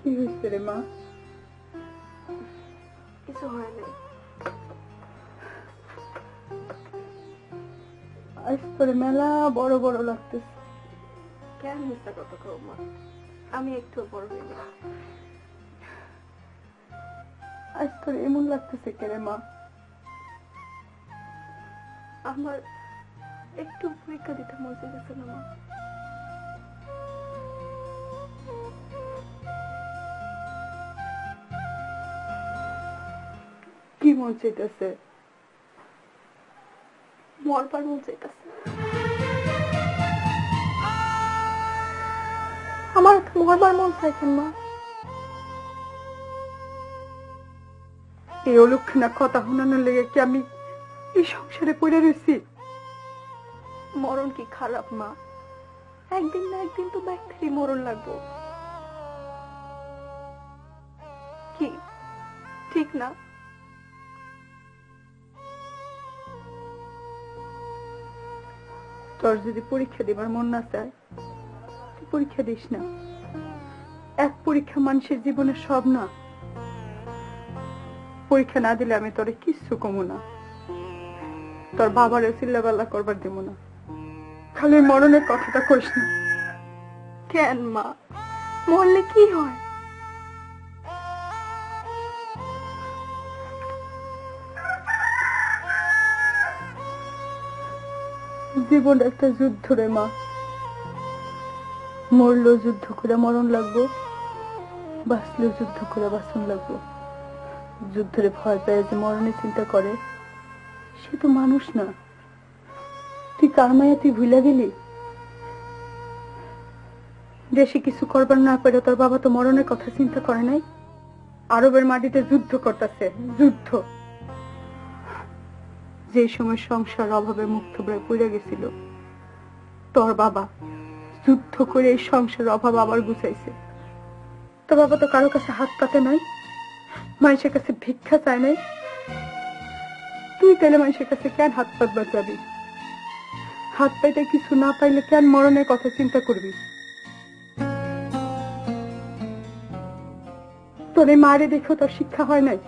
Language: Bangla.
কি হয়েছে রে মা? কিছু হয় নাই। আজ তোর মেলা বড় বড় লাগতেছে। কেন মিথ্যা কথা কও মা? আমি একটু বড় হইনি। আজ তোর এমন লাগতেছে কেন মা? আমার একটু পরীক্ষা দিতে মন চাইতেছে না মা। কি মন চাইতেছে? মরবার মন চাইতেছে। আমার তো মরবার মন চাইছেন মা। এই অলক্ষণা কথা শোনানোর লেগে কি আমি এই সংসারে পড়ে রয়েছি? মরণ কি খারাপ মা? একদিন না একদিন তো ব্যক্তিরই মরণ লাগবো। কি ঠিক না? তোর যদি পরীক্ষা দিবার মন না চায় তুই পরীক্ষা দিস না। এক পরীক্ষা মানুষের জীবনে সব না। পরীক্ষা না দিলে আমি তোরে কিচ্ছু কমু না। তোর বাবারে চিল্লাপাল্লা করবার দিব না। খালি মরণের কথাটা কইস না। কেন মা? মরলে কি হয়? জীবন একটা যুদ্ধ রে মা। মরলেও যুদ্ধ করে মরণ লাগবো, বাঁচলেও যুদ্ধ করে বাঁচন লাগবো। যুদ্ধরে ভয় পেয়ে যে মরণের চিন্তা করে সে তো মানুষ না। তুই কার মায়া তুই ভুলে গেলি? দেশে কিছু করবার না পেরে তোর বাবা তো মরণের কথা চিন্তা করে নাই। আরবের মাটিতে যুদ্ধ করতেছে, যুদ্ধ। যে সময় সংসার অভাবে মুক্ত পড়ে গেছিল তোর বাবা যুদ্ধ করে এই সংসার অভাব আবার গুছাইছে। তোর বাবা তো কারো কাছে হাত পাতে নাই, মানুষের কাছে ভিক্ষা চায় নাই। তুই তাহলে মানুষের কাছে কেন হাত পাতবার যাবি? হাত পাইতে কিছু না পাইলে কেন মরণের কথা চিন্তা করবি? তোর এই মারে দেখেও তোর শিক্ষা হয় নাই।